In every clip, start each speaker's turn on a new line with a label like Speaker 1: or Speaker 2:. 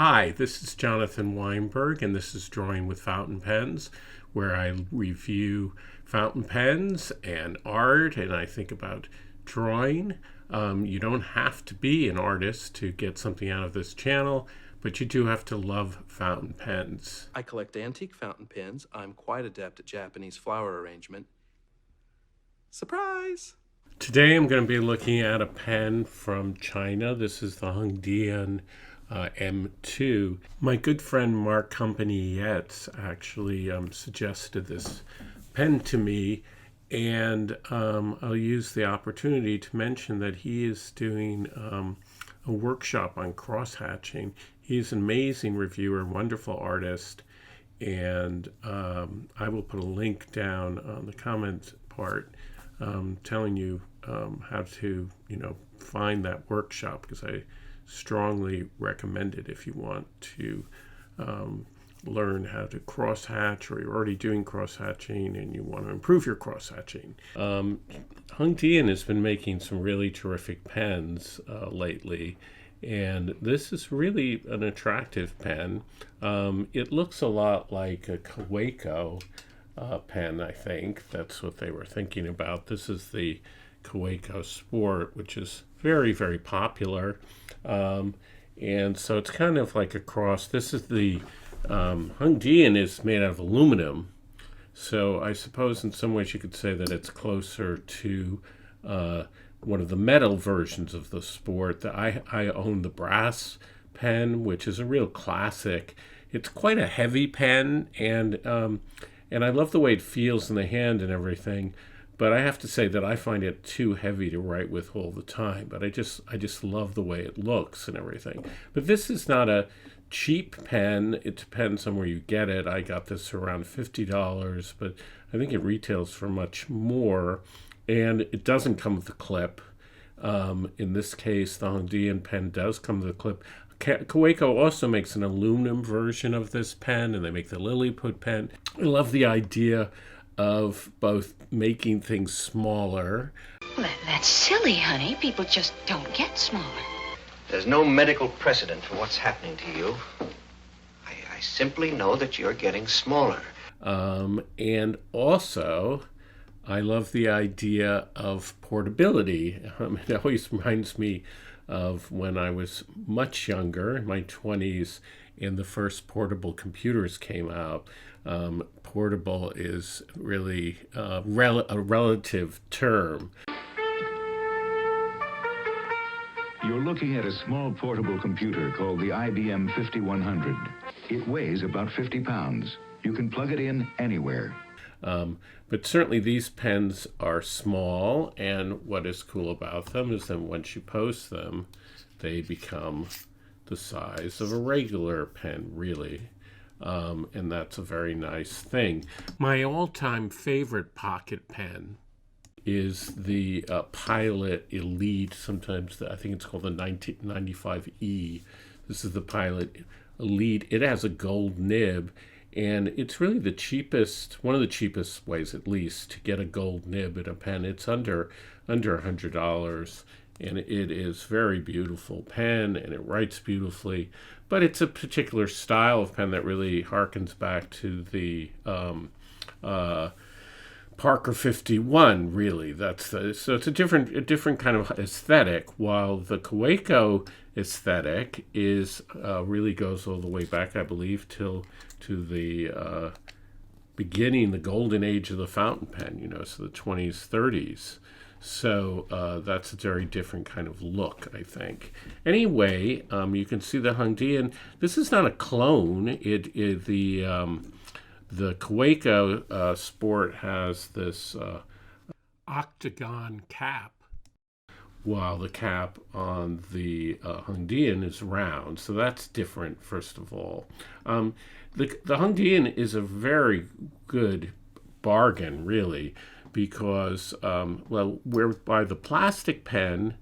Speaker 1: Hi, this is Jonathan Weinberg, and this is Drawing with Fountain Pens, where I review fountain pens and art, and I think about drawing. You don't have to be an artist to get something out of this channel, but you do have to love fountain pens.
Speaker 2: I collect antique fountain pens. I'm quite adept at Japanese flower arrangement. Surprise!
Speaker 1: Today I'm going to be looking at a pen from China. This is the Hongdian M2. My good friend Mark Company Yetz actually suggested this pen to me, and I'll use the opportunity to mention that he is doing a workshop on cross-hatching. He's an amazing reviewer, wonderful artist, and I will put a link down on the comment part telling you how to find that workshop, because I strongly recommend it if you want to learn how to cross-hatch, or you're already doing cross-hatching and you want to improve your cross-hatching. Hondian has been making some really terrific pens lately, and this is really an attractive pen. It looks a lot like a Kaweco pen, I think. That's what they were thinking about. This is the Kaweco Sport, which is very, very popular. And so it's kind of like a cross. This is the Hondian is made out of aluminum. So I suppose in some ways you could say that it's closer to one of the metal versions of the Sport. I own the brass pen, which is a real classic. It's quite a heavy pen, and I love the way it feels in the hand and everything. But I have to say that I find it too heavy to write with all the time. But I just love the way it looks and everything. But this is not a cheap pen. It depends on where you get it. I got this for around $50, but I think it retails for much more. And it doesn't come with a clip. In this case, the Hondian pen does come with a clip. Kaweco also makes an aluminum version of this pen, and they make the Lilliput pen. I love the idea of both making things smaller.
Speaker 3: Well, that's silly, honey. People just don't get smaller.
Speaker 4: There's no medical precedent for what's happening to you. I simply know that you're getting smaller.
Speaker 1: And also, I love the idea of portability. It always reminds me of when I was much younger, in my 20s, and the first portable computers came out. Portable is really a relative term.
Speaker 5: You're looking at a small portable computer called the IBM 5100. It weighs about 50 pounds. You can plug it in anywhere.
Speaker 1: But certainly these pens are small, and what is cool about them is that once you post them, they become the size of a regular pen, really. And that's a very nice thing. My all-time favorite pocket pen is the Pilot Elite. Sometimes I think it's called the 1995E. This is the Pilot Elite. It has a gold nib, and it's really the cheapest, one of the cheapest ways at least, to get a gold nib in a pen. It's under $100, and it is very beautiful pen, and it writes beautifully. But it's a particular style of pen that really harkens back to the Parker 51, really. So it's a different kind of aesthetic, while the Kaweco aesthetic is really goes all the way back, I believe, to the beginning, the golden age of the fountain pen, so the 20s, 30s. So that's a very different kind of look, I think. Anyway, you can see the Hondian. This is not a clone. The Kaweco Sport has this octagon cap, while the cap on the Hondian is round. So that's different, first of all. The Hondian is a very good bargain, really, because, whereby the plastic pen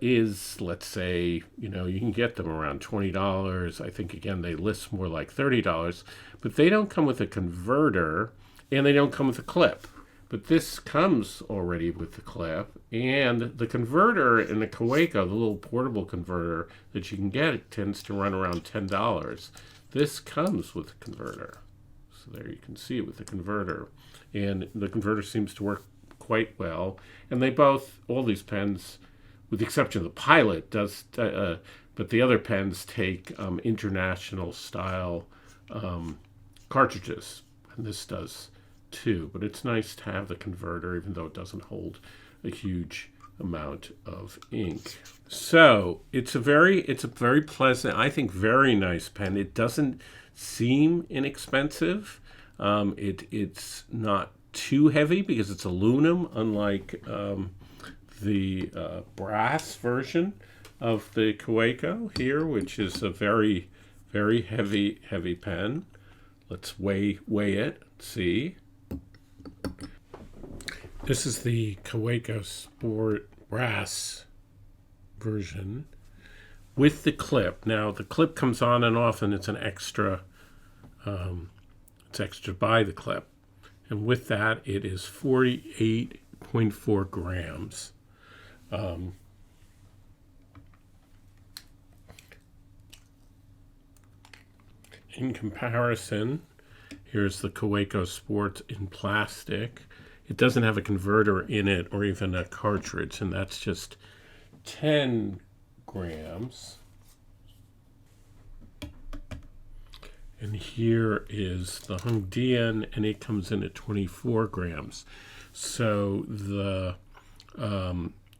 Speaker 1: is, let's say, you can get them around $20. I think, again, they list more like $30, but they don't come with a converter, and they don't come with a clip. But this comes already with the clip, and the converter in the Kaweco, the little portable converter that you can get, it tends to run around $10. This comes with a converter. So there you can see it with the converter. And the converter seems to work quite well. And they both, all these pens, with the exception of the Pilot, but the other pens take international style cartridges. And this does too, but it's nice to have the converter, even though it doesn't hold a huge amount of ink. So it's a very pleasant, I think, very nice pen. It doesn't seem inexpensive. It's not too heavy because it's aluminum, unlike the brass version of the Kaweco here, which is a very, very heavy pen. Let's weigh it. See. This is the Kaweco Sport brass version with the clip. Now the clip comes on and off, and it's an extra. It's extra by the clip, and with that, it is 48.4 grams. In comparison, here's the Kaweco Sport in plastic. It doesn't have a converter in it or even a cartridge, and that's just 10 grams. And here is the Hondian, and it comes in at 24 grams. So the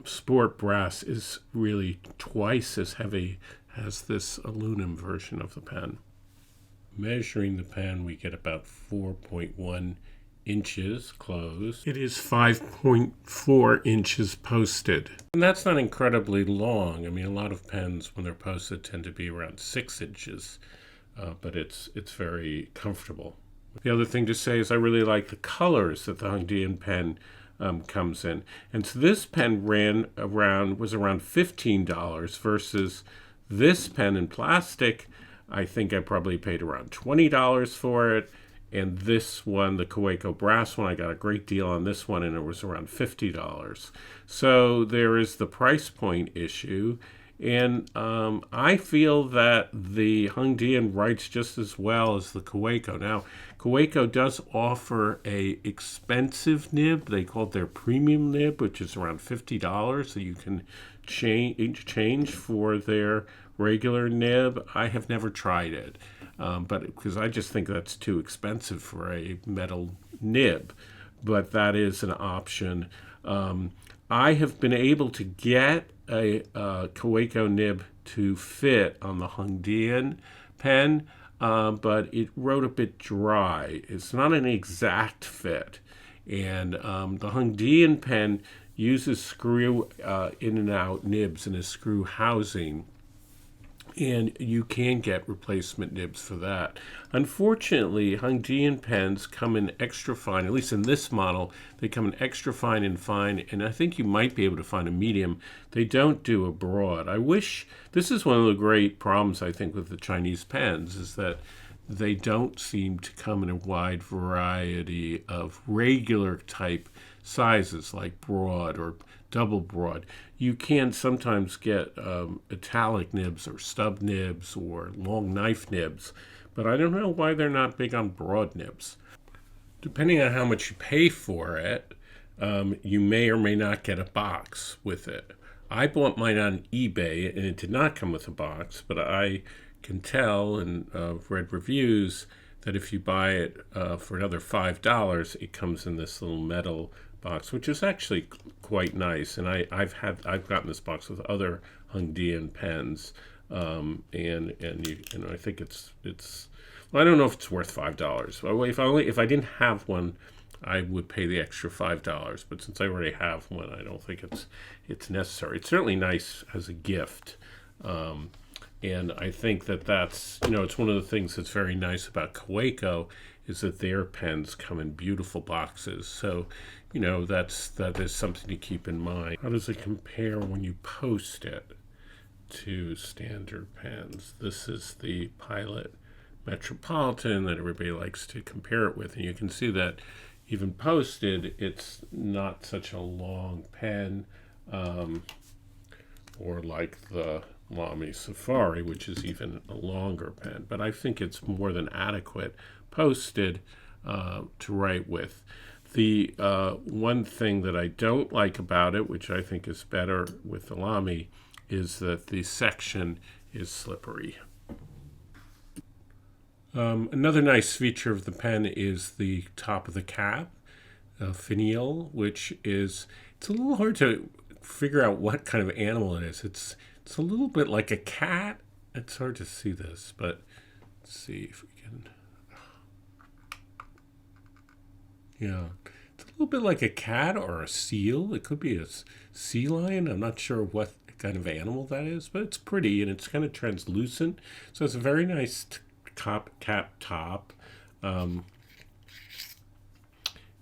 Speaker 1: Sport brass is really twice as heavy as this aluminum version of the pen. Measuring the pen, we get about 4.1 inches closed. It is 5.4 inches posted. And that's not incredibly long. I mean, a lot of pens, when they're posted, tend to be around 6 inches, but it's very comfortable. The other thing to say is I really like the colors that the Hondian pen comes in. And so this pen was around $15 versus this pen in plastic. I think I probably paid around $20 for it. And this one, the Kaweco brass one, I got a great deal on this one, and it was around $50. So there is the price point issue. And I feel that the Hondian writes just as well as the Kaweco. Now, Kaweco does offer a expensive nib. They call it their premium nib, which is around $50. So you can change for their regular nib. I have never tried it, but because I just think that's too expensive for a metal nib. But that is an option. I have been able to get a Kaweco nib to fit on the Hondian pen, but it wrote a bit dry. It's not an exact fit. And the Hondian pen uses screw in and out nibs in a screw housing, and you can get replacement nibs for that. Unfortunately, Hondian pens come in extra fine, at least in this model, they come in extra fine, and I think you might be able to find a medium. They don't do a broad. I wish, this is one of the great problems, I think, with the Chinese pens, is that they don't seem to come in a wide variety of regular type sizes, like broad or double broad. You can sometimes get italic nibs or stub nibs or long knife nibs, but I don't know why they're not big on broad nibs. Depending on how much you pay for it, you may or may not get a box with it. I bought mine on eBay, and it did not come with a box, but I can tell, and read reviews, that if you buy it for another $5, it comes in this little metal box, which is actually quite nice. And I've gotten this box with other Hondian pens, and I think it's well, I don't know if it's worth $5. If I didn't have one, I would pay the extra $5. But since I already have one, I don't think it's necessary. It's certainly nice as a gift. And I think that's, it's one of the things that's very nice about Kaweco is that their pens come in beautiful boxes. So, that is something to keep in mind. How does it compare when you post it to standard pens? This is the Pilot Metropolitan that everybody likes to compare it with. And you can see that, even posted, it's not such a long pen, or like the Lamy Safari, which is even a longer pen. But I think it's more than adequate posted to write with. The one thing that I don't like about it, which I think is better with the Lamy, is that the section is slippery. Another nice feature of the pen is the top of the cap, finial, which it's a little hard to figure out what kind of animal it is. It's a little bit like a cat. It's hard to see this, but let's see if we can. Yeah, it's a little bit like a cat or a seal. It could be a sea lion. I'm not sure what kind of animal that is, but it's pretty and it's kind of translucent. So it's a very nice cap top.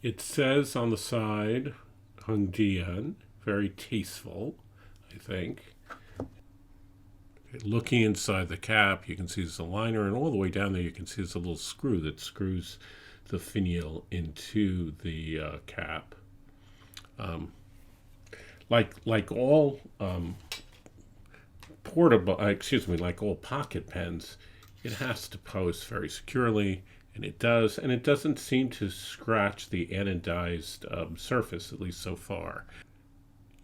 Speaker 1: It says on the side, Hondian, very tasteful, I think. Looking inside the cap, you can see there's a liner, and all the way down there you can see there's a little screw that screws the finial into the cap. Like all like all pocket pens, it has to post very securely, and it does, and it doesn't seem to scratch the anodized surface, at least so far.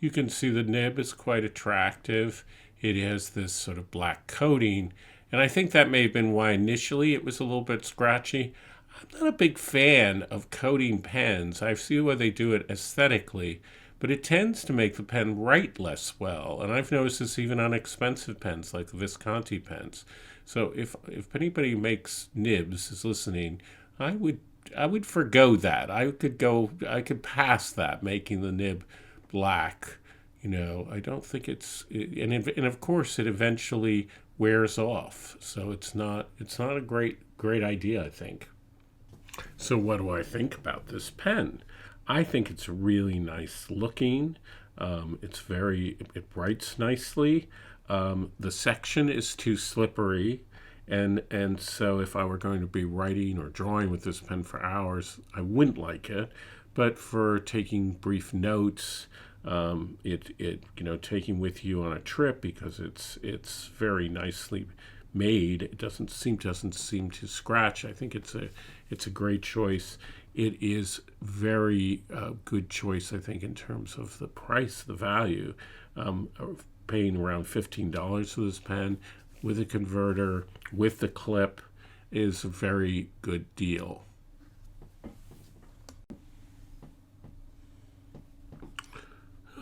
Speaker 1: You can see the nib is quite attractive. It has this sort of black coating, and I think that may have been why initially it was a little bit scratchy. I'm not a big fan of coating pens. I see why they do it aesthetically, but it tends to make the pen write less well, and I've noticed this even on expensive pens like the Visconti pens. So if anybody makes nibs is listening, I would forgo that. I could pass that, making the nib black. I don't think and of course it eventually wears off. So it's not a great idea, I think. So what do I think about this pen? I think it's really nice looking. It writes nicely. The section is too slippery, and so if I were going to be writing or drawing with this pen for hours, I wouldn't like it. But for taking brief notes, taking with you on a trip, because it's very nicely made. It doesn't seem to scratch. I think it's a great choice. It is very good choice, I think, in terms of the price, the value. Paying around $15 for this pen with a converter, with the clip, is a very good deal.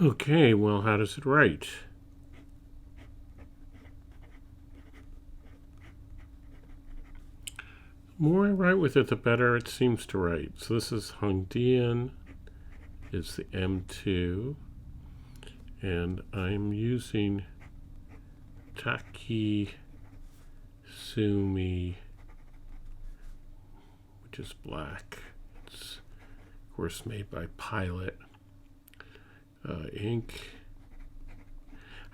Speaker 1: Okay, well, how does it write? The more I write with it, the better it seems to write. So this is Hondian, it's the M2, and I'm using Taki Sumi, which is black. It's, of course, made by Pilot. Ink.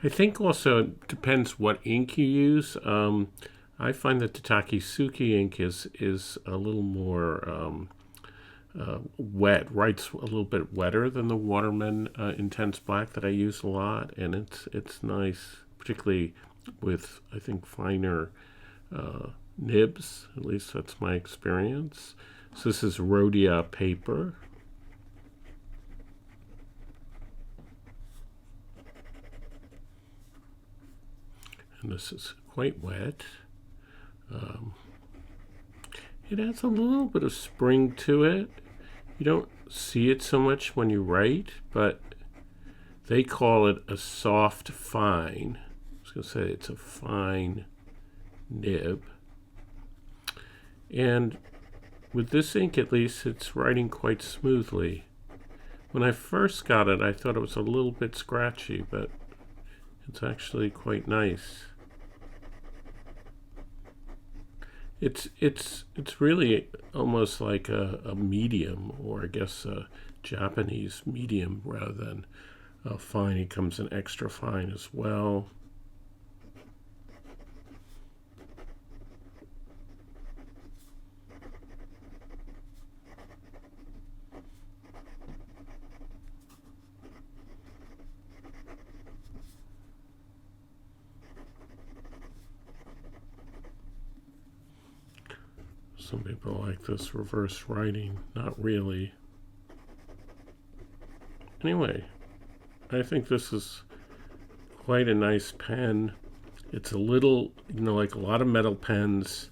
Speaker 1: I think also it depends what ink you use. I find that the Takisuki ink is a little more wet, writes a little bit wetter than the Waterman Intense Black that I use a lot, and it's nice, particularly with, I think, finer nibs. At least that's my experience. So this is Rhodia paper. And this is quite wet. It adds a little bit of spring to it. You don't see it so much when you write, but they call it a soft fine. I was going to say it's a fine nib. And with this ink, at least, it's writing quite smoothly. When I first got it, I thought it was a little bit scratchy, but it's actually quite nice. It's really almost like a medium, or I guess a Japanese medium rather than a fine. It comes in extra fine as well. Some people like this reverse writing. Not really. Anyway, I think this is quite a nice pen. It's a little, like a lot of metal pens,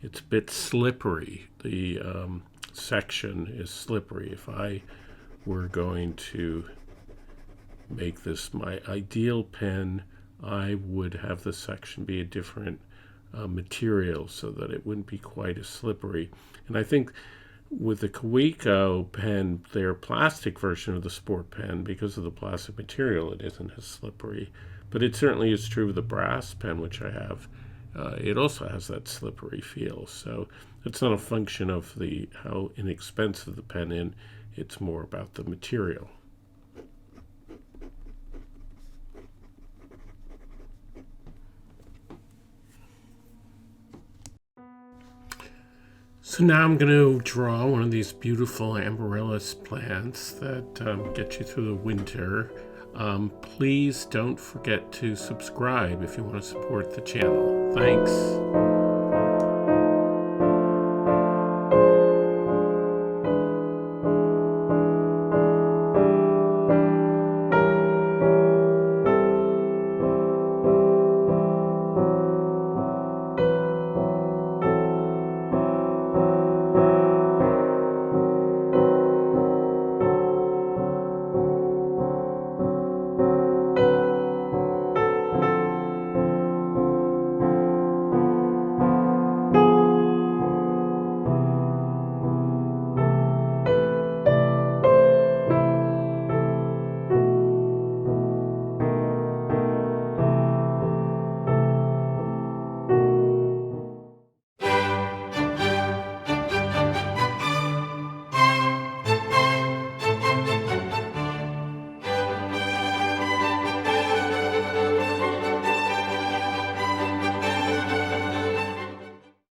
Speaker 1: it's a bit slippery. The section is slippery. If I were going to make this my ideal pen, I would have the section be a different material so that it wouldn't be quite as slippery. And I think with the Kaweco pen, their plastic version of the Sport pen, because of the plastic material, it isn't as slippery. But it certainly is true of the brass pen, which I have. It also has that slippery feel. So it's not a function of how inexpensive the pen is. It's more about the material. So now I'm going to draw one of these beautiful amaryllis plants that get you through the winter. Please don't forget to subscribe if you want to support the channel. Thanks.